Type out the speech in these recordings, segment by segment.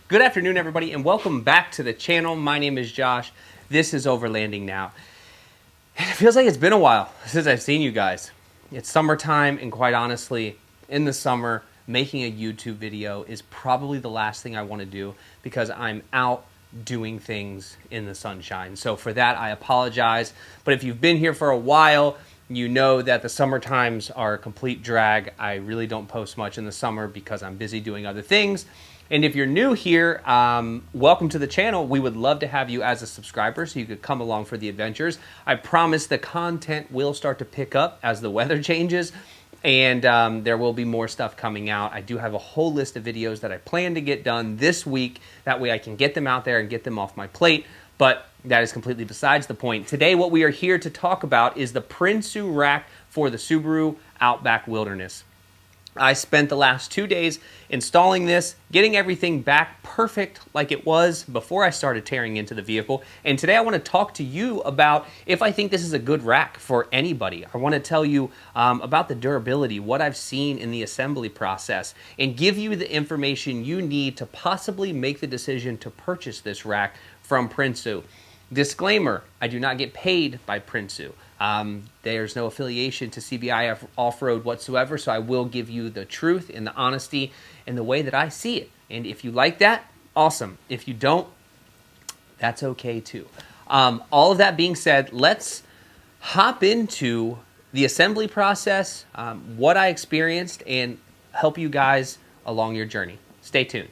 Good afternoon, everybody, and welcome back to the channel. My name is Josh. This is Overlanding Now. And it feels like it's been a while since I've seen you guys. It's summertime, and quite honestly, in the summer, making a YouTube video is probably the last thing I want to do because I'm out doing things in the sunshine. So for that, I apologize. But if you've been here for a while, you know that the summer times are a complete drag. I really don't post much in the summer because I'm busy doing other things. And if you're new here, welcome to the channel. We would love to have you as a subscriber so you could come along for the adventures. I promise the content will start to pick up as the weather changes, and there will be more stuff coming out. I do have a whole list of videos that I plan to get done this week. That way I can get them out there and get them off my plate, but that is completely besides the point. Today what we are here to talk about is the Prinsu rack for the Subaru Outback Wilderness. I spent the last 2 days installing this, getting everything back perfect like it was before I started tearing into the vehicle. And today I want to talk to you about if I think this is a good rack for anybody. I want to tell you about the durability, what I've seen in the assembly process, and give you the information you need to possibly make the decision to purchase this rack from Prinsu. Disclaimer, I do not get paid by Prinsu. There's no affiliation to CBI Off-Road whatsoever, so I will give you the truth and the honesty and the way that I see it. And if you like that, awesome. If you don't, that's okay too. All of that being said, let's hop into the assembly process, what I experienced, and help you guys along your journey. Stay tuned.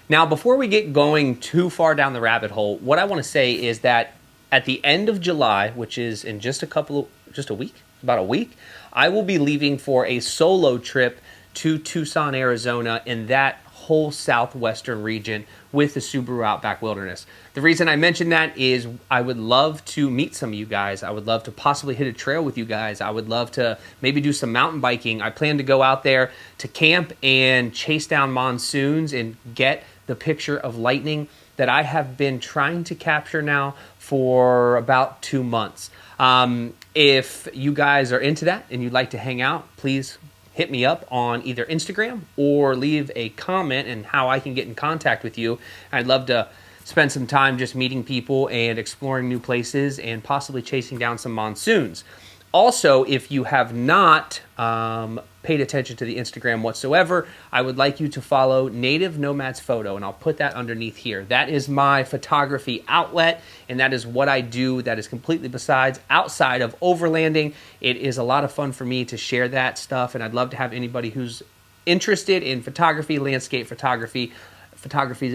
Now, before we get going too far down the rabbit hole, what I want to say is that at the end of July, which is in just a week, I will be leaving for a solo trip to Tucson, Arizona, in that whole southwestern region with the Subaru Outback Wilderness. The reason I mention that is I would love to meet some of you guys. I would love to possibly hit a trail with you guys. I would love to maybe do some mountain biking. I plan to go out there to camp and chase down monsoons and get the picture of lightning that I have been trying to capture now for about 2 months. If you guys are into that and you'd like to hang out, please hit me up on either Instagram or leave a comment and how I can get in contact with you. I'd love to spend some time just meeting people and exploring new places and possibly chasing down some monsoons. Also, if you have not paid attention to the Instagram whatsoever, I would like you to follow Native Nomads Photo, and I'll put that underneath here. That is my photography outlet, and that is what I do that is completely outside of overlanding. It is a lot of fun for me to share that stuff, and I'd love to have anybody who's interested in photography, landscape photography,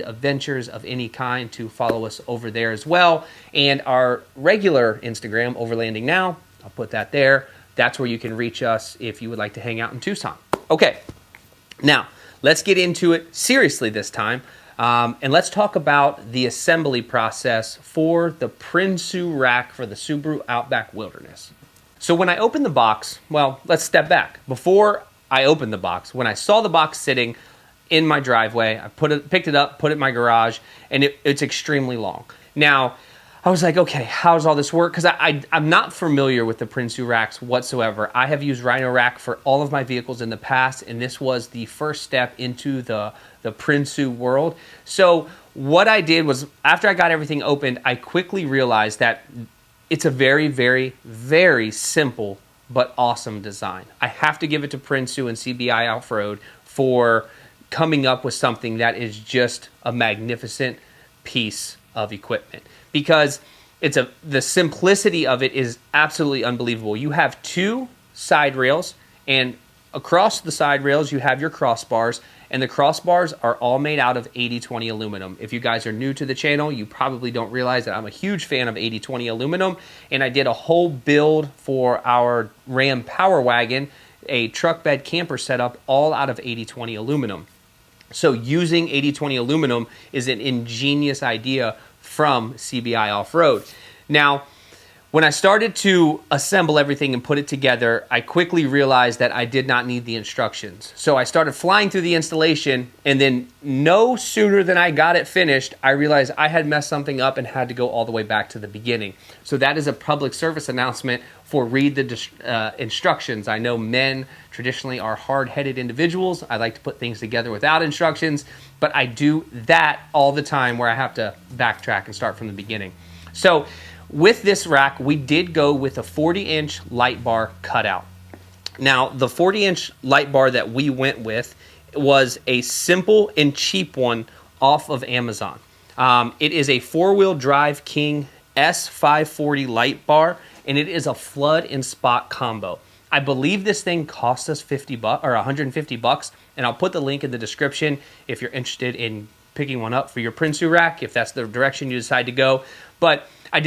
adventures of any kind to follow us over there as well. And our regular Instagram, Overlanding Now, I'll put that there. That's where you can reach us if you would like to hang out in Tucson. Okay, now let's get into it seriously this time. And let's talk about the assembly process for the Prinsu rack for the Subaru Outback Wilderness. So when I opened the box, well, let's step back. Before I opened the box, when I saw the box sitting in my driveway, I picked it up, put it in my garage, and it's extremely long. Now, I was like, okay, how does all this work? Because I'm not familiar with the Prinsu racks whatsoever. I have used Rhino Rack for all of my vehicles in the past, and this was the first step into the Prinsu world. So what I did was, after I got everything opened, I quickly realized that it's a very, very, very simple but awesome design. I have to give it to Prinsu and CBI Off-Road for coming up with something that is just a magnificent piece of equipment, because the simplicity of it is absolutely unbelievable. You have 2 side rails, and across the side rails you have your crossbars, and the crossbars are all made out of 80/20 aluminum. If you guys are new to the channel, you probably don't realize that I'm a huge fan of 80/20 aluminum, and I did a whole build for our Ram Power Wagon, a truck bed camper setup, all out of 80/20 aluminum. So using 80/20 aluminum is an ingenious idea from CBI Off-Road. Now, when I started to assemble everything and put it together, I quickly realized that I did not need the instructions. So I started flying through the installation, and then no sooner than I got it finished, I realized I had messed something up and had to go all the way back to the beginning. So that is a public service announcement for read the instructions. I know men traditionally are hard-headed individuals. I like to put things together without instructions, but I do that all the time where I have to backtrack and start from the beginning. So with this rack, we did go with a 40-inch light bar cutout. Now, the 40-inch light bar that we went with was a simple and cheap one off of Amazon. It is a 4-wheel drive King S540 light bar, and it is a flood and spot combo. I believe this thing cost us $50 or $150, and I'll put the link in the description if you're interested in picking one up for your Prinsu rack, if that's the direction you decide to go. But I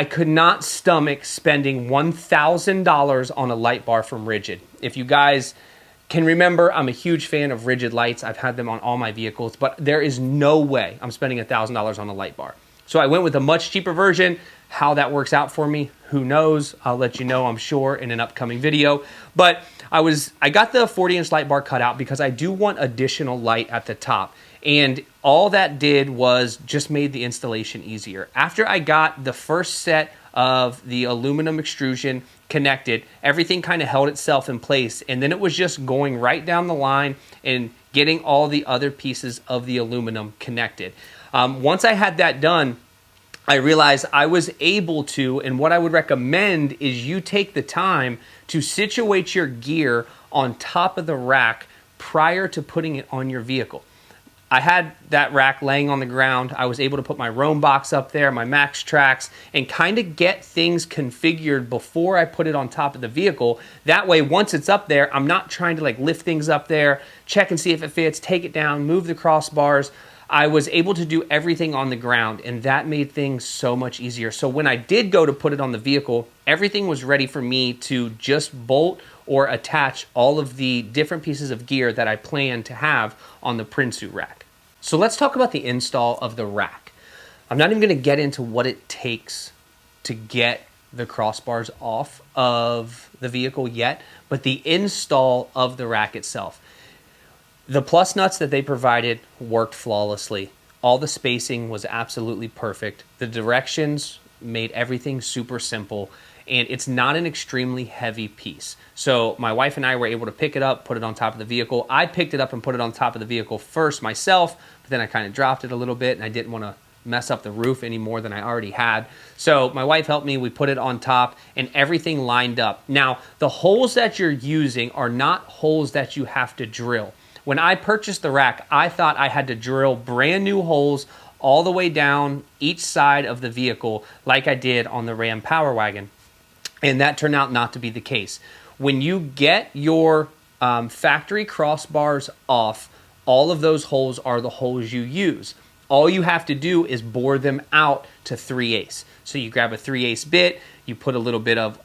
could not stomach spending $1,000 on a light bar from Rigid. If you guys can remember, I'm a huge fan of Rigid lights. I've had them on all my vehicles, but there is no way I'm spending $1,000 on a light bar. So I went with a much cheaper version. How that works out for me, who knows? I'll let you know, I'm sure, in an upcoming video. But I got the 40-inch light bar cut out because I do want additional light at the top. And all that did was just made the installation easier. After I got the first set of the aluminum extrusion connected, everything kind of held itself in place. And then it was just going right down the line and getting all the other pieces of the aluminum connected. Once I had that done, I realized I was able to, and what I would recommend is you take the time to situate your gear on top of the rack prior to putting it on your vehicle. I had that rack laying on the ground. I was able to put my roam box up there, my Max Tracks, and kind of get things configured before I put it on top of the vehicle. That way, once it's up there, I'm not trying to like lift things up there, check and see if it fits, take it down, move the crossbars. I was able to do everything on the ground, and that made things so much easier. So when I did go to put it on the vehicle, everything was ready for me to just bolt or attach all of the different pieces of gear that I plan to have on the Prinsu rack. So let's talk about the install of the rack. I'm not even going to get into what it takes to get the crossbars off of the vehicle yet, but the install of the rack itself. The plus nuts that they provided worked flawlessly. All the spacing was absolutely perfect. The directions made everything super simple, and it's not an extremely heavy piece. So my wife and I were able to pick it up, put it on top of the vehicle. I picked it up and put it on top of the vehicle first myself, but then I kind of dropped it a little bit, and I didn't want to mess up the roof any more than I already had. So my wife helped me, we put it on top, and everything lined up. Now, the holes that you're using are not holes that you have to drill. When I purchased the rack, I thought I had to drill brand new holes all the way down each side of the vehicle like I did on the Ram Power Wagon. And that turned out not to be the case. When you get your factory crossbars off, all of those holes are the holes you use. All you have to do is bore them out to 3/8. So you grab a 3/8 bit, you put a little bit of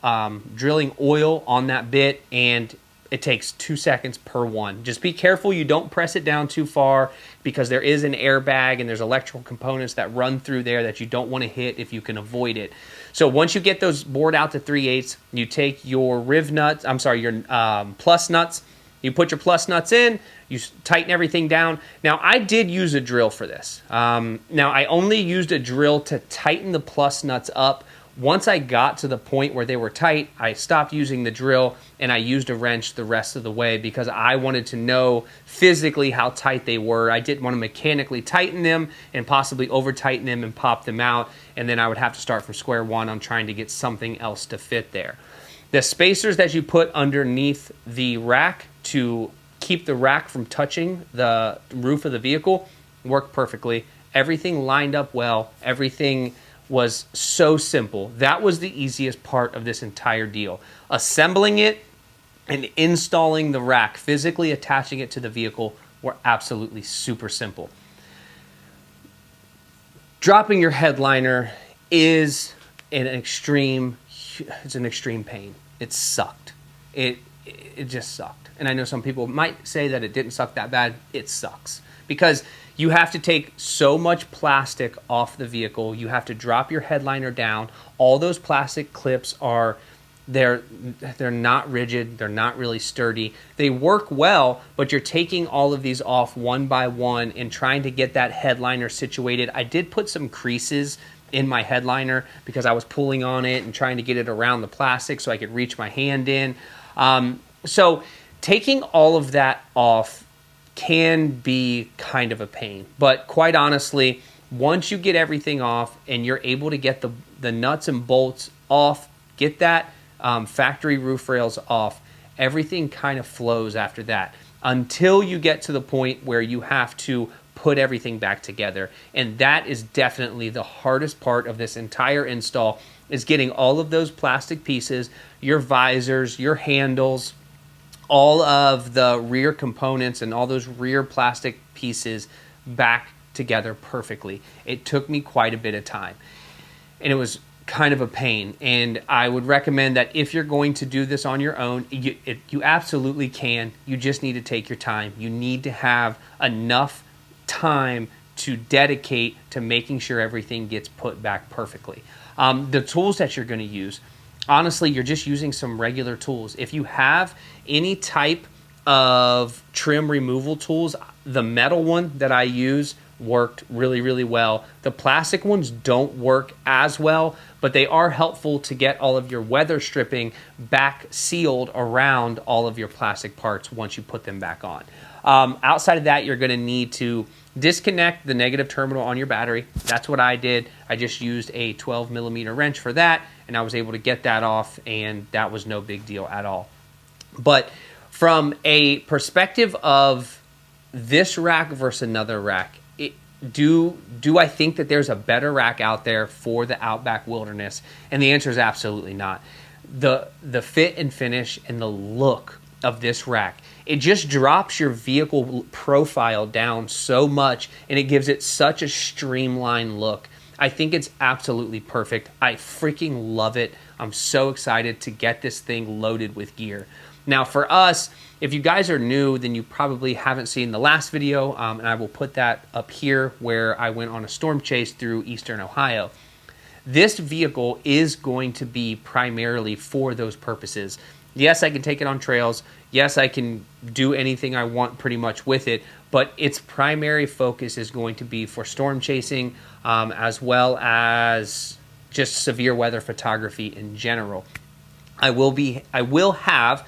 drilling oil on that bit, and it takes 2 seconds per one. Just be careful you don't press it down too far, because there is an airbag and there's electrical components that run through there that you don't want to hit if you can avoid it. So once you get those bored out to 3/8, you take your your plus nuts, you put your plus nuts in, you tighten everything down. Now, I did use a drill for this. Now, I only used a drill to tighten the plus nuts up. Once I got to the point where they were tight, I stopped using the drill and I used a wrench the rest of the way because I wanted to know physically how tight they were. I didn't want to mechanically tighten them and possibly over tighten them and pop them out, and then I would have to start from square one on trying to get something else to fit there. The spacers that you put underneath the rack to keep the rack from touching the roof of the vehicle worked perfectly. Everything lined up well. Everything was so simple. That was the easiest part of this entire deal. Assembling it and installing the rack, physically attaching it to the vehicle, were absolutely super simple. Dropping your headliner is an extreme pain. It sucked. It just sucked. And I know some people might say that it didn't suck that bad. It sucks. Because you have to take so much plastic off the vehicle. You have to drop your headliner down. All those plastic clips they're not rigid. They're not really sturdy. They work well, but you're taking all of these off one by one and trying to get that headliner situated. I did put some creases in my headliner because I was pulling on it and trying to get it around the plastic so I could reach my hand in. So taking all of that off can be kind of a pain, but quite honestly, once you get everything off and you're able to get the nuts and bolts off, get that factory roof rails off, everything kind of flows after that until you get to the point where you have to put everything back together. And that is definitely the hardest part of this entire install, is getting all of those plastic pieces, your visors, your handles, all of the rear components and all those rear plastic pieces back together perfectly. It took me quite a bit of time, and it was kind of a pain. And I would recommend that if you're going to do this on your own, you absolutely can. You just need to take your time. You need to have enough time to dedicate to making sure everything gets put back perfectly. The tools that you're going to use, honestly, you're just using some regular tools. If you have any type of trim removal tools, the metal one that I use worked really, really well. The plastic ones don't work as well, but they are helpful to get all of your weather stripping back sealed around all of your plastic parts once you put them back on. Outside of that, you're going to need to disconnect the negative terminal on your battery. That's what I did. I just used a 12 millimeter wrench for that, and I was able to get that off, and that was no big deal at all. But from a perspective of this rack versus another rack, do I think that there's a better rack out there for the Outback Wilderness? And the answer is absolutely not. The fit and finish and the look of this rack, it just drops your vehicle profile down so much, and it gives it such a streamlined look. I think it's absolutely perfect. I freaking love it. I'm so excited to get this thing loaded with gear. Now for us, if you guys are new, then you probably haven't seen the last video, and I will put that up here where I went on a storm chase through eastern Ohio. This vehicle is going to be primarily for those purposes. Yes, I can take it on trails. Yes, I can do anything I want pretty much with it, but its primary focus is going to be for storm chasing, as well as just severe weather photography in general. I will have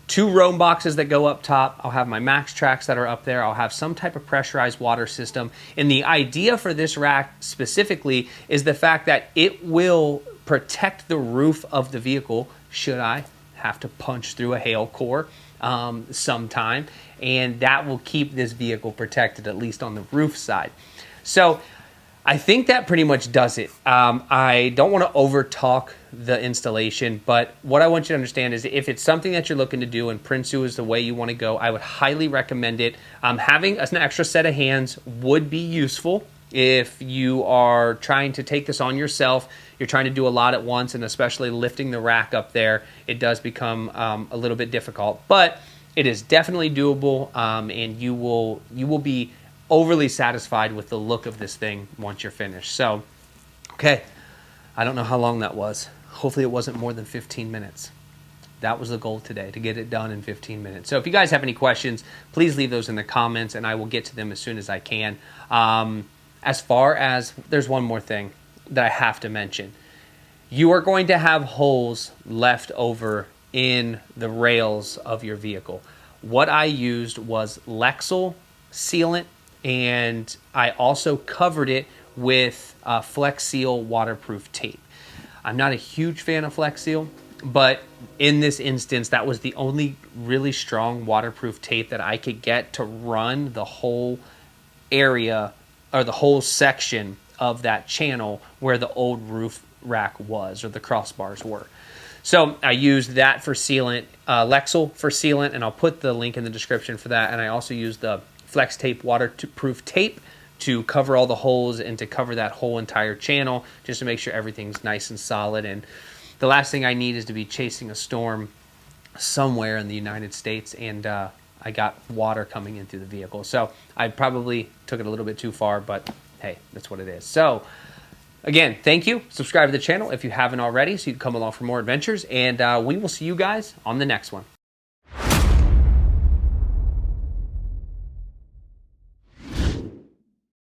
2 roam boxes that go up top. I'll have my max tracks that are up there. I'll have some type of pressurized water system. And the idea for this rack specifically is the fact that it will protect the roof of the vehicle should I have to punch through a hail core sometime. And that will keep this vehicle protected, at least on the roof side. So I think that pretty much does it. I don't want to over talk the installation, but what I want you to understand is if it's something that you're looking to do and Prinsu is the way you want to go, I would highly recommend it. Having an extra set of hands would be useful if you are trying to take this on yourself. You're trying to do a lot at once, and especially lifting the rack up there, it does become a little bit difficult, but it is definitely doable, and you will be overly satisfied with the look of this thing once you're finished. So, okay, I don't know how long that was. Hopefully it wasn't more than 15 minutes. That was the goal today, to get it done in 15 minutes. So if you guys have any questions, please leave those in the comments, and I will get to them as soon as I can. As far as, there's one more thing that I have to mention. You are going to have holes left over in the rails of your vehicle. What I used was Lexol sealant, and I also covered it with Flex Seal waterproof tape. I'm not a huge fan of Flex Seal, but in this instance, that was the only really strong waterproof tape that I could get to run the whole area or the whole section of that channel where the old roof rack was, or the crossbars were. So I used that for sealant, Lexol for sealant, and I'll put the link in the description for that. And I also used the Flex Tape waterproof tape to cover all the holes and to cover that whole entire channel, just to make sure everything's nice and solid. And the last thing I need is to be chasing a storm somewhere in the United States, and I got water coming in through the vehicle. So I probably took it a little bit too far, but hey, that's what it is. So again, thank you. Subscribe to the channel if you haven't already so you can come along for more adventures, and we will see you guys on the next one.